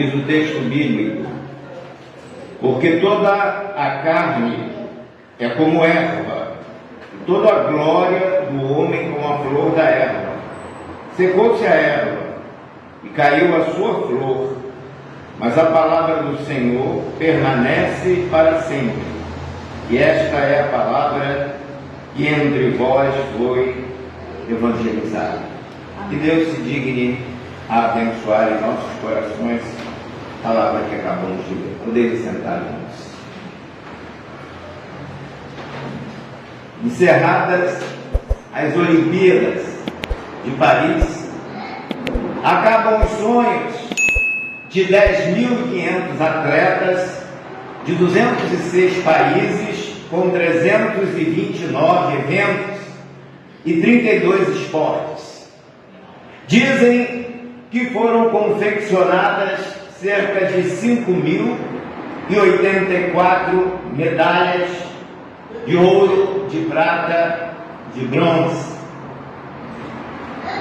diz o texto bíblico, porque toda a carne é como erva, toda a glória do homem como a flor da erva. Secou-se a erva e caiu a sua flor, mas a palavra do Senhor permanece para sempre. E esta é a palavra que entre vós foi evangelizada. Que Deus se digne a abençoar em nossos corações a palavra que acabamos de ler. Podemos sentar juntos. Encerradas as Olimpíadas de Paris, acabam os sonhos de 10.500 atletas de 206 países, com 329 eventos e 32 esportes. Dizem que foram confeccionadas cerca de 5.084 medalhas de ouro, de prata, de bronze.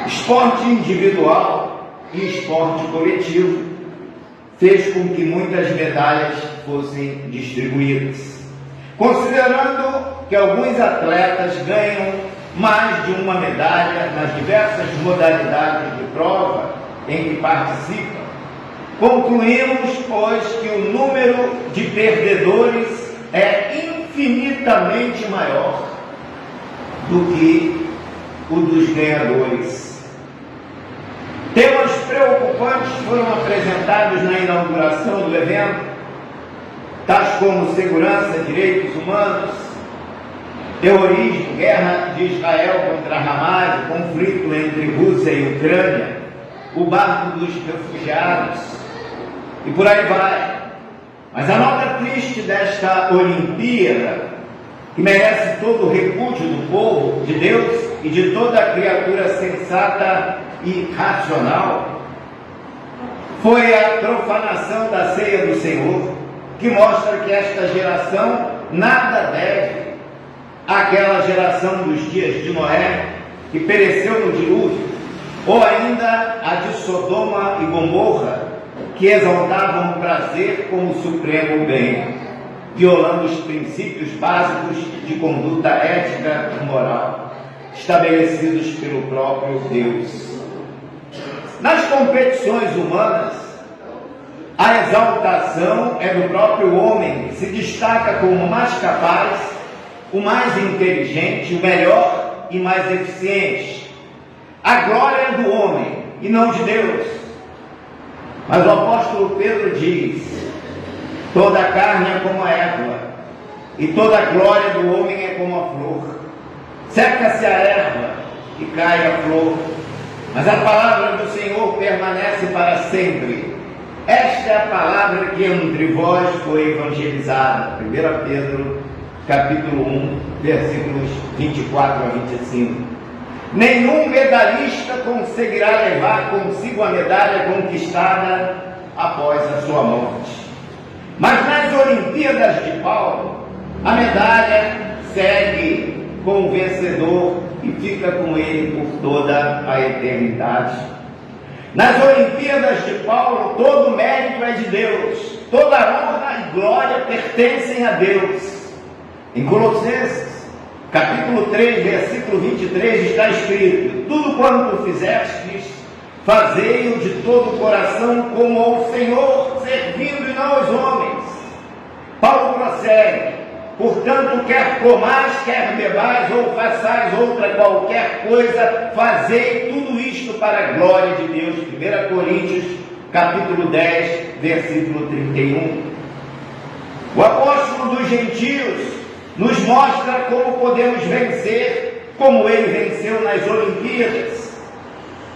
Esporte individual e esporte coletivo fez com que muitas medalhas fossem distribuídas. Considerando que alguns atletas ganham mais de uma medalha nas diversas modalidades de prova em que participam, concluímos, pois, que o número de perdedores é infinitamente maior do que o dos ganhadores. Temas preocupantes foram apresentados na inauguração do evento, tais como segurança, direitos humanos, terrorismo, guerra de Israel contra Hamas, conflito entre Rússia e Ucrânia, o barco dos refugiados, e por aí vai. Mas a nota triste desta Olimpíada, que merece todo o repúdio do povo de Deus e de toda a criatura sensata e racional, foi a profanação da ceia do Senhor, que mostra que esta geração nada deve àquela geração dos dias de Noé, que pereceu no dilúvio, ou ainda a de Sodoma e Gomorra, que exaltavam o prazer como supremo bem, violando os princípios básicos de conduta ética e moral, estabelecidos pelo próprio Deus. Nas competições humanas, a exaltação é do próprio homem, que se destaca como o mais capaz, o mais inteligente, o melhor e mais eficiente. A glória é do homem e não de Deus. Mas o apóstolo Pedro diz: toda a carne é como a erva, e toda a glória do homem é como a flor. Seca-se a erva e cai a flor, mas a palavra do Senhor permanece para sempre. Esta é a palavra que entre vós foi evangelizada. 1 Pedro, capítulo 1, versículos 24 a 25. Nenhum medalhista conseguirá levar consigo a medalha conquistada após a sua morte. Mas nas Olimpíadas de Paulo, a medalha segue com o vencedor e fica com ele por toda a eternidade. Nas Olimpíadas de Paulo, todo mérito é de Deus, toda honra e glória pertencem a Deus. Em Colossenses, capítulo 3, versículo 23, está escrito: tudo quanto fizestes, fazei-o de todo o coração como ao Senhor, servindo e não aos homens. Paulo prossegue: portanto, quer comais, quer bebais, ou façais outra qualquer coisa, fazei tudo isto para a glória de Deus. 1 Coríntios, capítulo 10, versículo 31. O apóstolo dos gentios nos mostra como podemos vencer, como ele venceu nas Olimpíadas.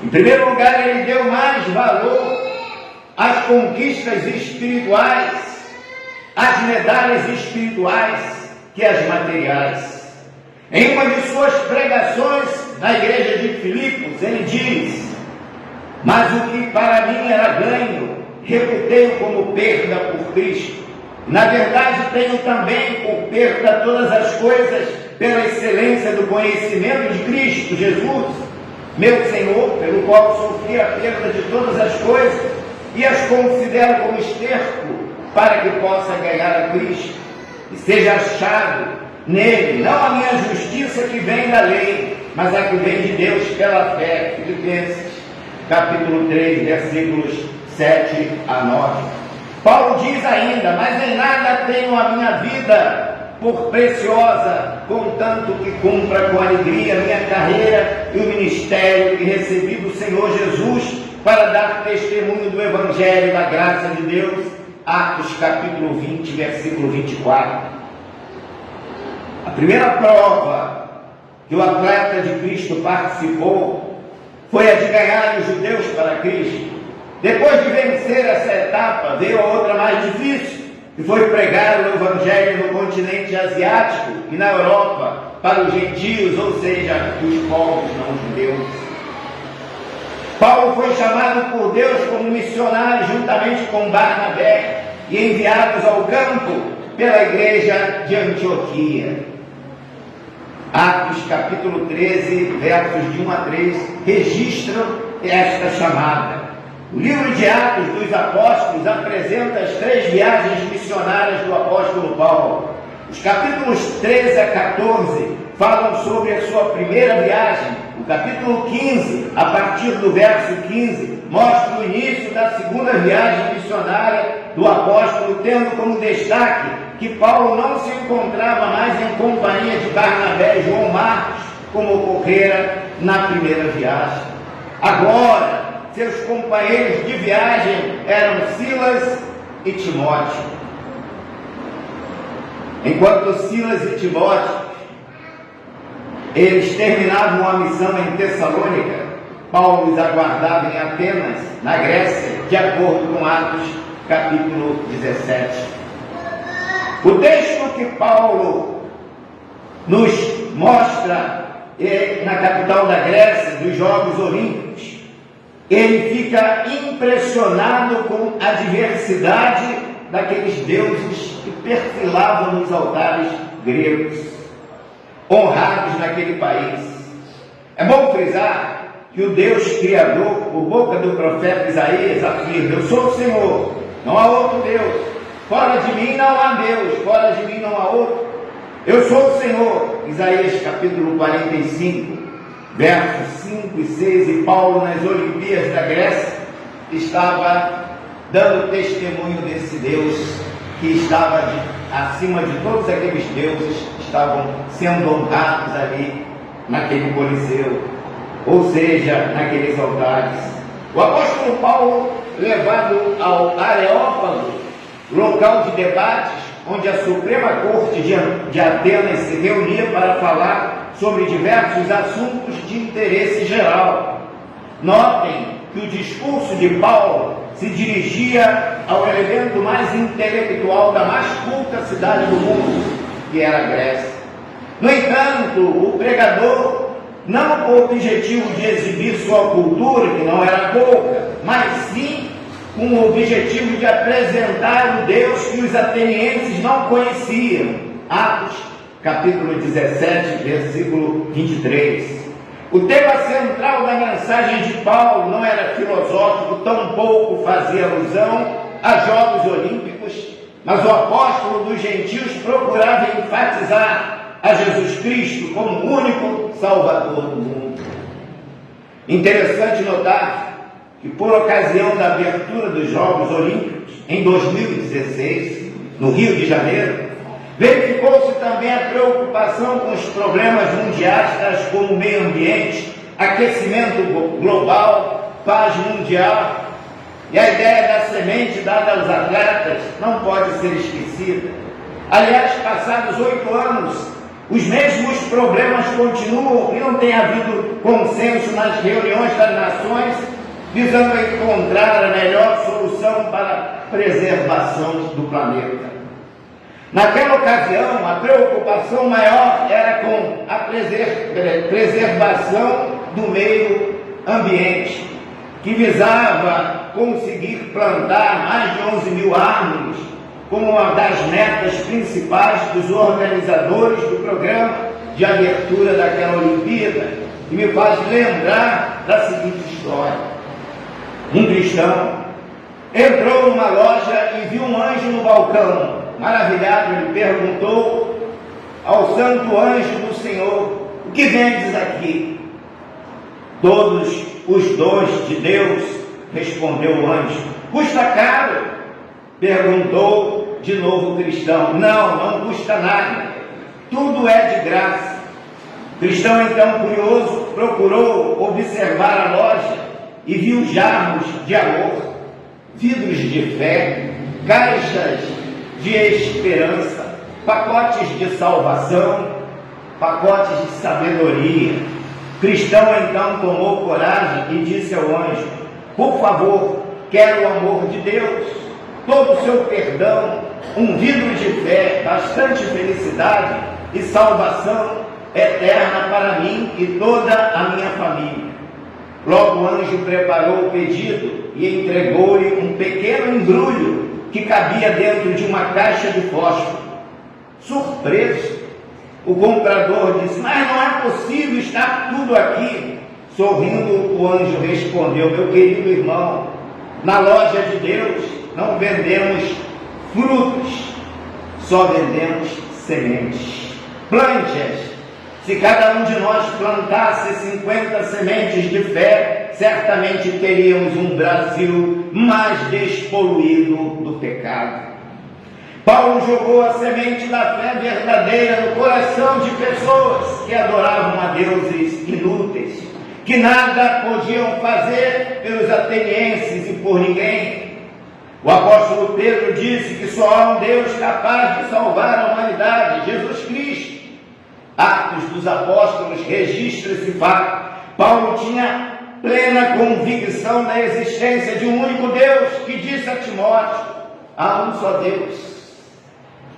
Em primeiro lugar, ele deu mais valor às conquistas espirituais, às medalhas espirituais, que às materiais. Em uma de suas pregações na igreja de Filipos, ele diz: mas o que para mim era ganho, reputei como perda por Cristo. Na verdade, tenho também por perda todas as coisas pela excelência do conhecimento de Cristo Jesus, meu Senhor, pelo qual sofri a perda de todas as coisas, e as considero como esterco para que possa ganhar a Cristo e seja achado nele, não a minha justiça que vem da lei, mas a que vem de Deus pela fé. Filipenses, capítulo 3, versículos 7 a 9. Paulo diz ainda: mas em nada tenho a minha vida por preciosa, contanto que cumpra com alegria a minha carreira e o ministério que recebi do Senhor Jesus para dar testemunho do Evangelho da graça de Deus. Atos capítulo 20, versículo 24. A primeira prova que o atleta de Cristo participou foi a de ganhar os judeus para Cristo. Depois de vencer essa etapa, veio a outra mais difícil, que foi pregar o Evangelho no continente asiático e na Europa para os gentios, ou seja, os povos não judeus. Paulo foi chamado por Deus como missionário juntamente com Barnabé e enviados ao campo pela igreja de Antioquia. Atos capítulo 13, versos de 1 a 3, registram esta chamada. O livro de Atos dos Apóstolos apresenta as 3 viagens missionárias do apóstolo Paulo. Os capítulos 13 a 14 falam sobre a sua primeira viagem. O capítulo 15, a partir do verso 15, mostra o início da segunda viagem missionária do apóstolo, tendo como destaque que Paulo não se encontrava mais em companhia de Barnabé e João Marcos, como ocorrera na primeira viagem. Agora, seus companheiros de viagem eram Silas e Timóteo. Enquanto Silas e Timóteo eles terminavam a missão em Tessalônica, Paulo os aguardava em Atenas, na Grécia, de acordo com Atos capítulo 17. O texto que Paulo nos mostra na capital da Grécia, dos Jogos Olímpicos, ele fica impressionado com a diversidade daqueles deuses que perfilavam nos altares gregos, honrados naquele país. É bom frisar que o Deus Criador, por boca do profeta Isaías, afirma: eu sou o Senhor, não há outro Deus, fora de mim não há Deus, fora de mim não há outro. Eu sou o Senhor. Isaías capítulo 45, versos 5 e 6, e Paulo nas Olimpíadas da Grécia estava dando testemunho desse Deus que estava acima de todos aqueles deuses que estavam sendo honrados ali naquele Coliseu, ou seja, naqueles altares. O apóstolo Paulo, levado ao Areópago, local de debates, onde a Suprema Corte de Atenas se reunia para falar sobre diversos assuntos de interesse geral. Notem que o discurso de Paulo se dirigia ao elemento mais intelectual da mais culta cidade do mundo, que era a Grécia. No entanto, o pregador, não com o objetivo de exibir sua cultura, que não era pouca, mas sim com o objetivo de apresentar o Deus que os atenienses não conheciam. Atos capítulo 17, versículo 23. O tema central da mensagem de Paulo não era filosófico, tampouco fazia alusão a Jogos Olímpicos, mas o apóstolo dos gentios procurava enfatizar a Jesus Cristo como o único Salvador do mundo. Interessante notar que, por ocasião da abertura dos Jogos Olímpicos em 2016, no Rio de Janeiro, verificou-se também a preocupação com os problemas mundiais, tais como meio ambiente, aquecimento global, paz mundial. E a ideia da semente dada aos atletas não pode ser esquecida. Aliás, passados 8 anos, os mesmos problemas continuam e não tem havido consenso nas reuniões das nações, visando encontrar a melhor solução para a preservação do planeta. Naquela ocasião, a preocupação maior era com a preservação do meio ambiente, que visava conseguir plantar mais de 11 mil árvores, como uma das metas principais dos organizadores do programa de abertura daquela Olimpíada, e me faz lembrar da seguinte história. Um cristão entrou numa loja e viu um anjo no balcão. Maravilhado, ele perguntou ao santo anjo do Senhor: o que vendes aqui? Todos os dons de Deus, respondeu o anjo. Custa caro? Perguntou de novo o cristão. Não custa nada, tudo é de graça. O cristão, então, curioso, procurou observar a loja e viu jarros de amor, vidros de fé, caixas de esperança, pacotes de salvação, pacotes de sabedoria. O cristão então tomou coragem e disse ao anjo: por favor, quero o amor de Deus, todo o seu perdão, um vidro de fé, bastante felicidade e salvação eterna para mim e toda a minha família. Logo o anjo preparou o pedido e entregou-lhe um pequeno embrulho que cabia dentro de uma caixa de fósforo. Surpreso, o comprador disse: mas não é possível estar tudo aqui. Sorrindo, o anjo respondeu: meu querido irmão, na loja de Deus não vendemos frutos, só vendemos sementes. Plante-as. Se cada um de nós plantasse 50 sementes de fé, certamente teríamos um Brasil mais despoluído do pecado. Paulo jogou a semente da fé verdadeira no coração de pessoas que adoravam a deuses inúteis, que nada podiam fazer pelos atenienses e por ninguém. O apóstolo Pedro disse que só há um Deus capaz de salvar a humanidade, Jesus Cristo. Atos dos Apóstolos registra esse fato. Paulo tinha plena convicção da existência de um único Deus, que disse a Timóteo: há um só Deus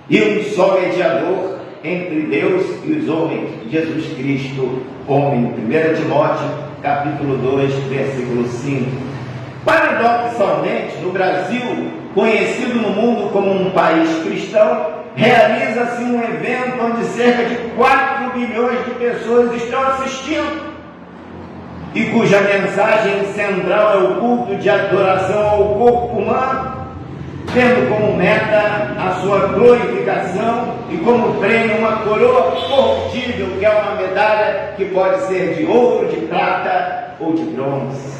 e um só mediador entre Deus e os homens, Jesus Cristo, homem. 1 Timóteo, capítulo 2, versículo 5. Paradoxalmente, no Brasil, conhecido no mundo como um país cristão, realiza-se um evento onde cerca de 4 milhões de pessoas estão assistindo e cuja mensagem central é o culto de adoração ao corpo humano, tendo como meta a sua glorificação e como prêmio uma coroa corruptível, que é uma medalha que pode ser de ouro, de prata ou de bronze.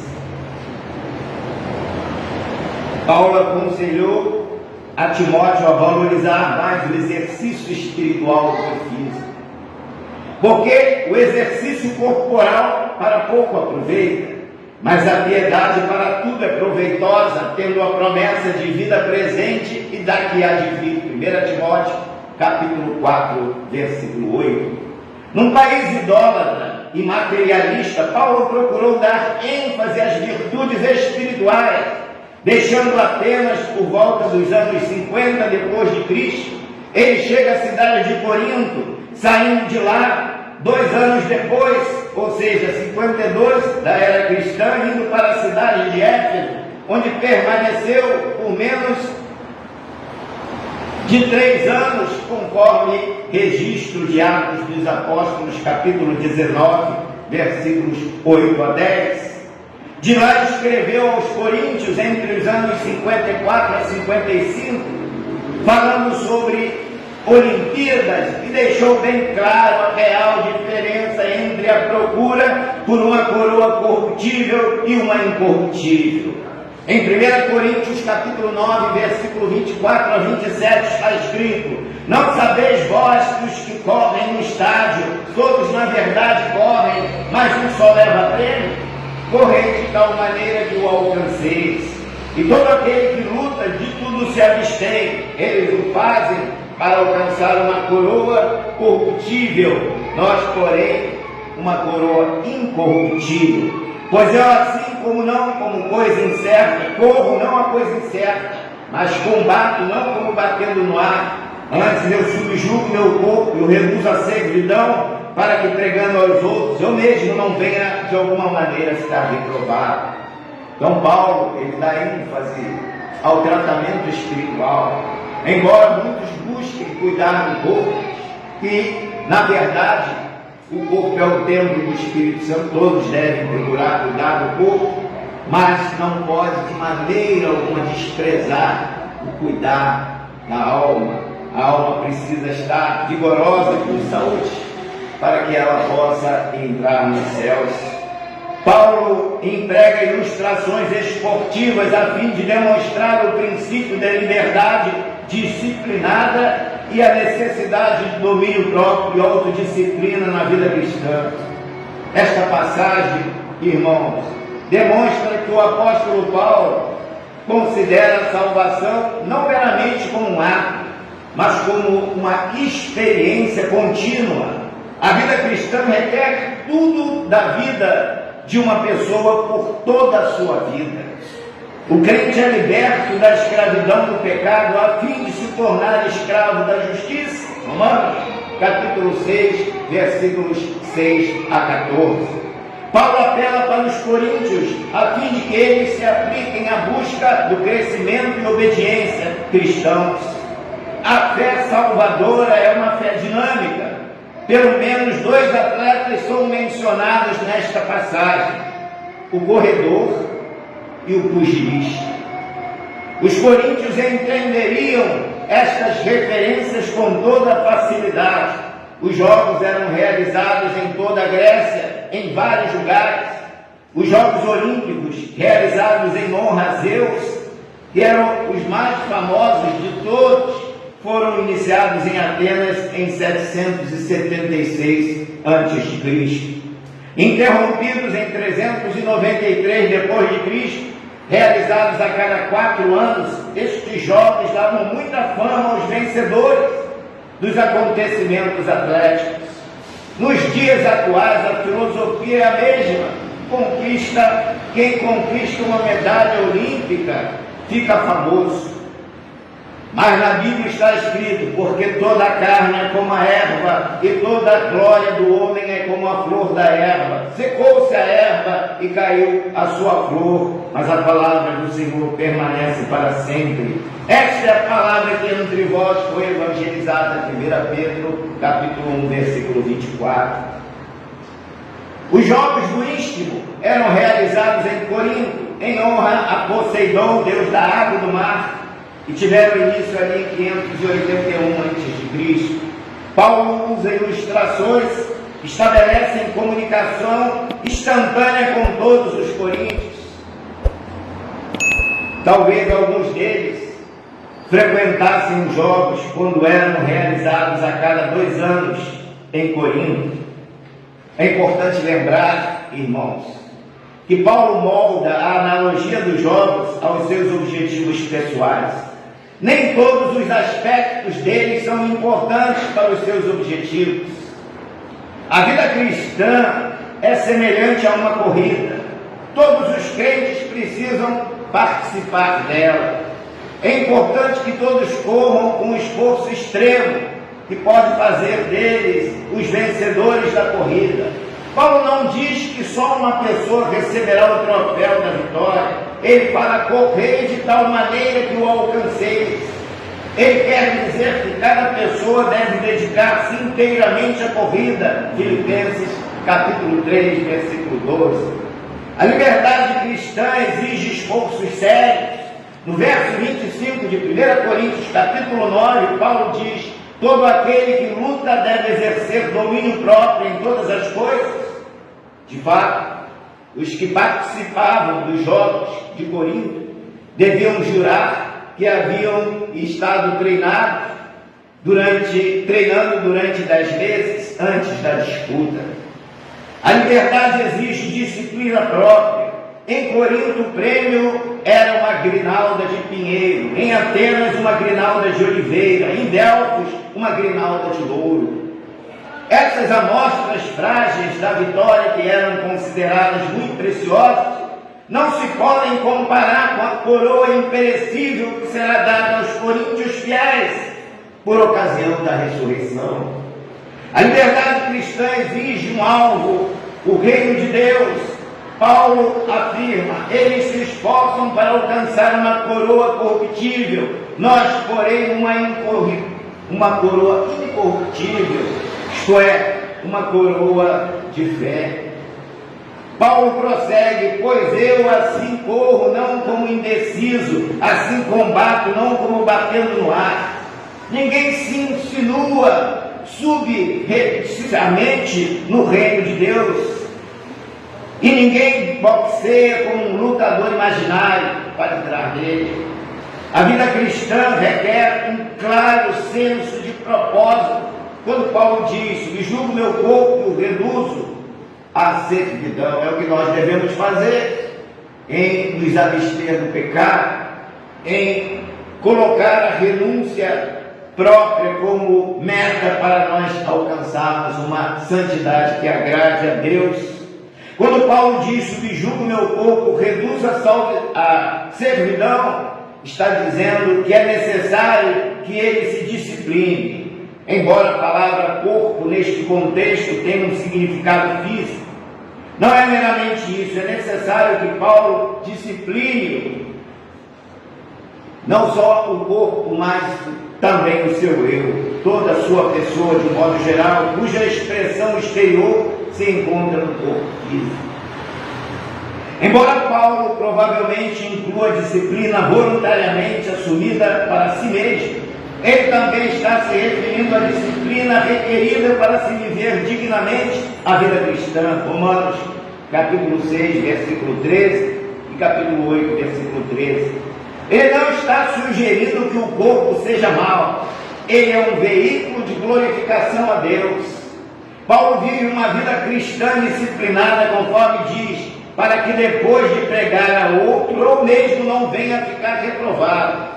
Paulo aconselhou a Timóteo a valorizar mais o exercício espiritual do que físico, porque o exercício corporal para pouco aproveita, mas a piedade para tudo é proveitosa, tendo a promessa de vida presente e daqui há de vir. 1 Timóteo, capítulo 4, versículo 8. Num país idólatra e materialista, Paulo procurou dar ênfase às virtudes espirituais, deixando Atenas por volta dos anos 50 depois de Cristo. Ele chega à cidade de Corinto, saindo de lá 2 anos depois, ou seja, 52 da era cristã, indo para a cidade de Éfeso, onde permaneceu por menos de 3 anos, conforme registro de Atos dos Apóstolos, capítulo 19, versículos 8 a 10. De lá escreveu aos Coríntios entre os anos 54 a 55, falando sobre Olimpíadas, e deixou bem claro a real diferença entre a procura por uma coroa corruptível e uma incorruptível. Em 1 Coríntios capítulo 9, versículo 24 a 27 está escrito: não sabeis vós que os que correm no estádio, todos na verdade correm, mas um só leva prêmio? Correi de tal maneira que o alcanceis. E todo aquele que luta, de tudo se abstém. Eles o fazem para alcançar uma coroa corruptível, nós, porém, uma coroa incorruptível. Pois eu, assim como coisa incerta, corro não a coisa incerta, mas combato não como batendo no ar. Antes eu subjugo meu corpo, eu reduzo a servidão, para que pregando aos outros, eu mesmo não venha de alguma maneira ficar reprovado. Então Paulo, ele dá ênfase ao tratamento espiritual, embora muitos busquem cuidar do corpo, que na verdade o corpo é o templo do Espírito Santo, todos devem procurar cuidar do corpo. mas não pode de maneira alguma desprezar o cuidar da alma. A alma precisa estar vigorosa e com saúde para que ela possa entrar nos céus. Paulo emprega ilustrações esportivas a fim de demonstrar o princípio da liberdade disciplinada e a necessidade de domínio próprio e autodisciplina na vida cristã. Esta passagem, irmãos, demonstra que o apóstolo Paulo considera a salvação não meramente como um ato, mas como uma experiência contínua. A vida cristã requer tudo da vida de uma pessoa por toda a sua vida. O crente é liberto da escravidão do pecado a fim de se tornar escravo da justiça. Romanos, capítulo 6, versículos 6 a 14. Paulo apela para os coríntios a fim de que eles se apliquem à busca do crescimento e obediência cristãos. A fé salvadora é uma fé dinâmica. Pelo menos 2 atletas são mencionados nesta passagem: o corredor e o pugilista. Os coríntios entenderiam estas referências com toda facilidade. Os jogos eram realizados em toda a Grécia, em vários lugares. Os Jogos Olímpicos, realizados em honra a Zeus, que eram os mais famosos de todos, foram iniciados em Atenas em 776 a.C. Interrompidos em 393 d.C., realizados a cada 4 anos, estes jogos davam muita fama aos vencedores dos acontecimentos atléticos. Nos dias atuais, a filosofia é a mesma. Quem conquista uma medalha olímpica fica famoso. Mas na Bíblia está escrito: porque toda a carne é como a erva, e toda a glória do homem é como a flor da erva. Secou-se a erva e caiu a sua flor, mas a palavra do Senhor permanece para sempre. Esta é a palavra que entre vós foi evangelizada. 1 Pedro, capítulo 1, versículo 24. Os jogos do Istmo eram realizados em Corinto, em honra a Poseidon, deus da água e do mar, e tiveram início ali em 581 a.C. Paulo usa ilustrações que estabelecem comunicação instantânea com todos os coríntios. Talvez alguns deles frequentassem os jogos quando eram realizados a cada 2 anos em Corinto. É importante lembrar, irmãos, que Paulo molda a analogia dos jogos aos seus objetivos pessoais. Nem todos os aspectos deles são importantes para os seus objetivos. A vida cristã é semelhante a uma corrida. Todos os crentes precisam participar dela. É importante que todos corram com um esforço extremo, que pode fazer deles os vencedores da corrida. Paulo não diz que só uma pessoa receberá o troféu da vitória. Ele fala: correr de tal maneira que o alcanceis. Ele quer dizer que cada pessoa deve dedicar-se inteiramente à corrida. Filipenses capítulo 3, versículo 12. A liberdade cristã exige esforços sérios. No verso 25 de 1 Coríntios capítulo 9, Paulo diz: todo aquele que luta deve exercer domínio próprio em todas as coisas. De fato, os que participavam dos jogos de Corinto deviam jurar que haviam estado treinando durante 10 meses antes da disputa. A liberdade exige disciplina própria. Em Corinto, o prêmio era uma grinalda de pinheiro, em Atenas, uma grinalda de oliveira, em Delfos, uma grinalda de ouro. Essas amostras frágeis da vitória, que eram consideradas muito preciosas, não se podem comparar com a coroa imperecível que será dada aos coríntios fiéis por ocasião da ressurreição. A liberdade cristã exige um alvo, o reino de Deus. Paulo afirma: eles se esforçam para alcançar uma coroa corruptível, nós, porém, uma coroa incorruptível, isto é, uma coroa de fé. Paulo prossegue: pois eu assim corro, não como indeciso, assim combato, não como batendo no ar. Ninguém se insinua subrepticiamente no reino de Deus, e ninguém boxeia como um lutador imaginário para entrar nele. A vida cristã requer um claro senso de propósito. Quando Paulo diz: me julgo meu corpo e o reduzo à servidão, é o que nós devemos fazer, em nos abster do pecado, em colocar a renúncia própria como meta para nós alcançarmos uma santidade que agrade a Deus. Quando Paulo diz: subjugo meu corpo, reduz a servidão, está dizendo que é necessário que ele se discipline. Embora a palavra corpo neste contexto tenha um significado físico, não é meramente isso. É necessário que Paulo discipline não só o corpo, mas também o seu eu, toda a sua pessoa de modo geral, cuja expressão exterior se encontra no corpo físico. Embora Paulo provavelmente inclua a disciplina voluntariamente assumida para si mesmo, ele também está se referindo à disciplina requerida para se viver dignamente a vida cristã. Romanos capítulo 6, versículo 13 e capítulo 8, versículo 13. Ele não está sugerindo que o corpo seja mau, ele é um veículo de glorificação a Deus. Paulo vive uma vida cristã disciplinada, conforme diz, para que depois de pregar a outro, eu mesmo não venha a ficar reprovado.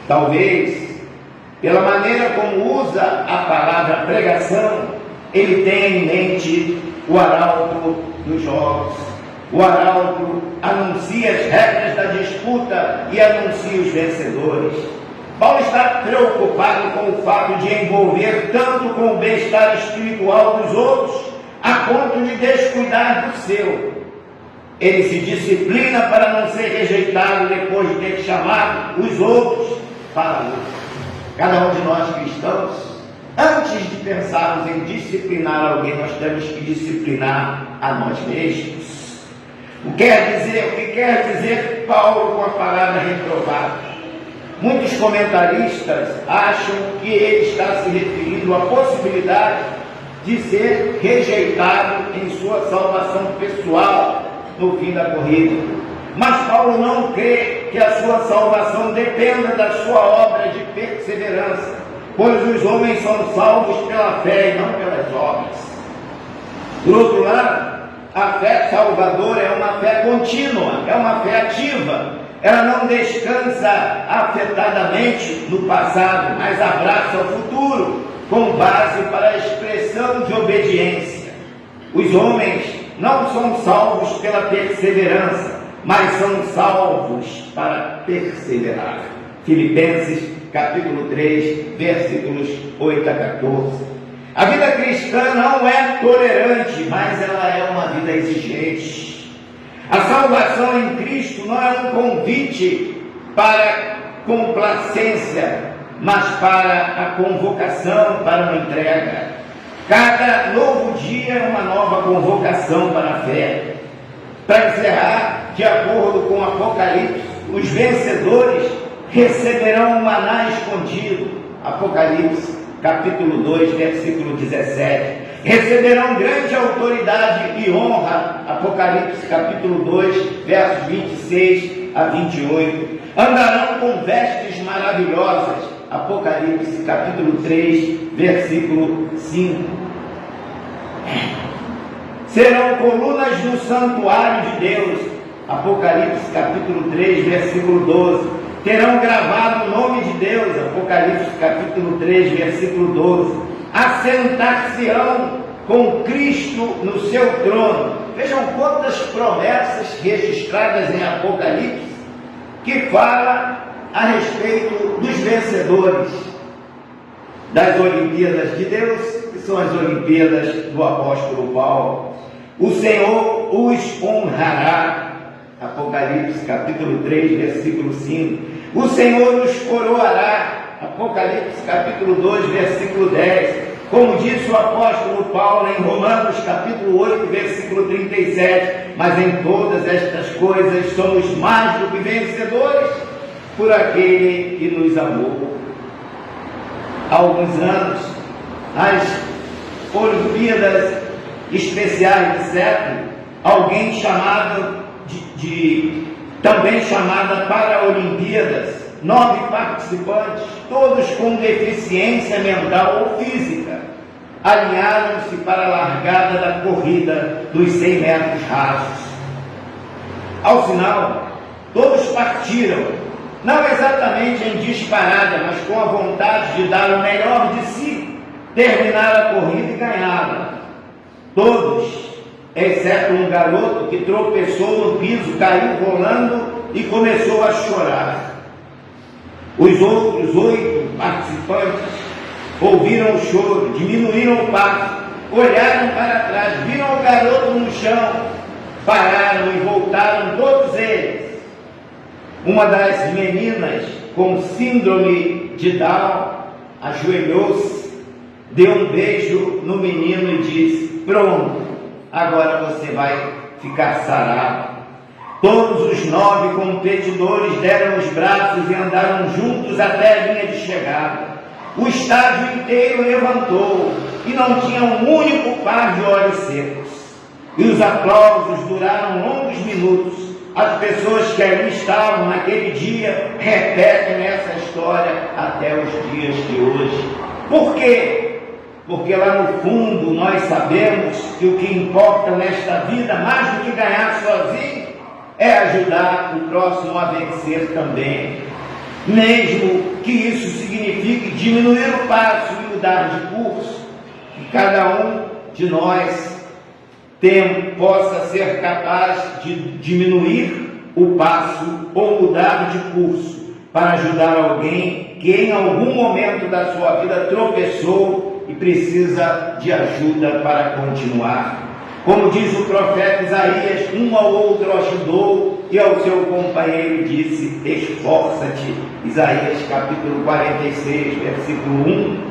Talvez, pela maneira como usa a palavra pregação, ele tenha em mente o arauto dos jogos. O arauto anuncia as regras da disputa e anuncia os vencedores. Paulo está preocupado com o fato de envolver tanto com o bem-estar espiritual dos outros, a ponto de descuidar do seu. Ele se disciplina para não ser rejeitado depois de ter chamado os outros para a luta. Cada um de nós cristãos, antes de pensarmos em disciplinar alguém, nós temos que disciplinar a nós mesmos. O que quer dizer Paulo com a palavra reprovado? Muitos comentaristas acham que ele está se referindo à possibilidade de ser rejeitado em sua salvação pessoal no fim da corrida. Mas Paulo não crê que a sua salvação dependa da sua obra de perseverança, pois os homens são salvos pela fé e não pelas obras. Por outro lado, a fé salvadora é uma fé contínua, é uma fé ativa. Ela não descansa afetadamente no passado, mas abraça o futuro, com base para a expressão de obediência. Os homens não são salvos pela perseverança, mas são salvos para perseverar. Filipenses capítulo 3, versículos 8 a 14. A vida cristã não é tolerante, mas ela é uma vida exigente. A salvação em Cristo não é um convite para complacência, mas para a convocação para uma entrega. Cada novo dia é uma nova convocação para a fé. Para encerrar, de acordo com Apocalipse, os vencedores receberão um maná escondido. Apocalipse capítulo 2, versículo 17. Receberão grande autoridade e honra. Apocalipse capítulo 2, versos 26 a 28. Andarão com vestes maravilhosas. Apocalipse capítulo 3, versículo 5. Serão colunas no santuário de Deus. Apocalipse capítulo 3, versículo 12. Terão gravado o nome de Deus. Apocalipse capítulo 3, versículo 12. Assentar-se-ão com Cristo no seu trono. Vejam quantas promessas registradas em Apocalipse que fala a respeito dos vencedores das Olimpíadas de Deus, que são as Olimpíadas do apóstolo Paulo. O Senhor os honrará. Apocalipse capítulo 3, versículo 5. O Senhor os coroará. Apocalipse capítulo 2, versículo 10. Como disse o apóstolo Paulo em Romanos capítulo 8, versículo 37, mas em todas estas coisas somos mais do que vencedores por aquele que nos amou. Há alguns anos, as Olimpíadas Especiais de século, alguém chamado também chamada Paralimpíadas, 9 participantes, todos com deficiência mental ou física, alinharam-se para a largada da corrida dos 100 metros rasos. Ao sinal, todos partiram, não exatamente em disparada, mas com a vontade de dar o melhor de si, terminar a corrida e ganhá-la. Todos, exceto um garoto que tropeçou no piso, caiu rolando e começou a chorar. Os outros 8 participantes ouviram o choro, diminuíram o passo, olharam para trás, viram o garoto no chão, pararam e voltaram todos eles. Uma das meninas com síndrome de Down ajoelhou-se, deu um beijo no menino e disse: pronto, agora você vai ficar sarado. Todos os 9 competidores deram os braços e andaram juntos até a linha de chegada. O estádio inteiro levantou e não tinha um único par de olhos secos. E os aplausos duraram longos minutos. As pessoas que ali estavam naquele dia repetem essa história até os dias de hoje. Por quê? Porque lá no fundo nós sabemos que o que importa nesta vida, mais do que ganhar sozinho, é ajudar o próximo a vencer também. Mesmo que isso signifique diminuir o passo e mudar de curso, que cada um de nós possa ser capaz de diminuir o passo ou mudar de curso para ajudar alguém que em algum momento da sua vida tropeçou e precisa de ajuda para continuar. Como diz o profeta Isaías, um ao outro ajudou e ao seu companheiro disse: esforça-te. Isaías capítulo 46, versículo 1.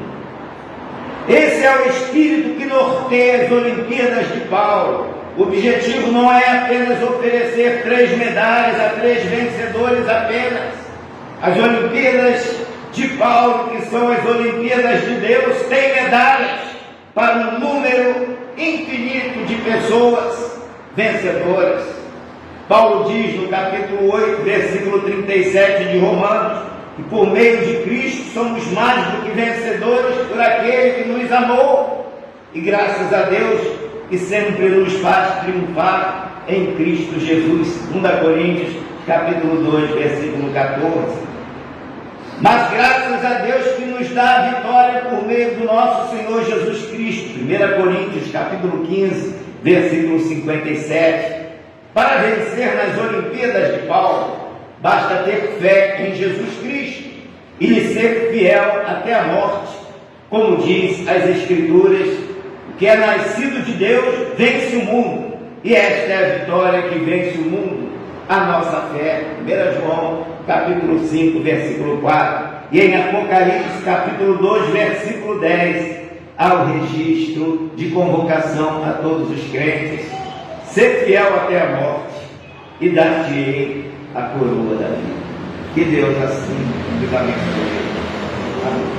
Esse é o espírito que norteia as Olimpíadas de Paulo. O objetivo não é apenas oferecer 3 medalhas a 3 vencedores apenas. As Olimpíadas de Paulo, que são as Olimpíadas de Deus, têm medalhas para um número infinito de pessoas vencedoras. Paulo diz no capítulo 8, versículo 37 de Romanos, que por meio de Cristo somos mais do que vencedores por aquele que nos amou, e graças a Deus que sempre nos faz triunfar em Cristo Jesus. 2 Coríntios capítulo 2, versículo 14. Mas graças a Deus que nos dá a vitória por meio do nosso Senhor Jesus Cristo. 1 Coríntios capítulo 15, versículo 57. Para vencer nas Olimpíadas de Paulo, basta ter fé em Jesus Cristo e lhe ser fiel até a morte. Como diz as Escrituras, o que é nascido de Deus vence o mundo, e esta é a vitória que vence o mundo, a nossa fé. 1 João capítulo 5, versículo 4. E em Apocalipse capítulo 2, versículo 10, há o registro de convocação a todos os crentes: ser fiel até a morte e dar-te-ei a coroa da vida. Que Deus assim nos abençoe. Amém.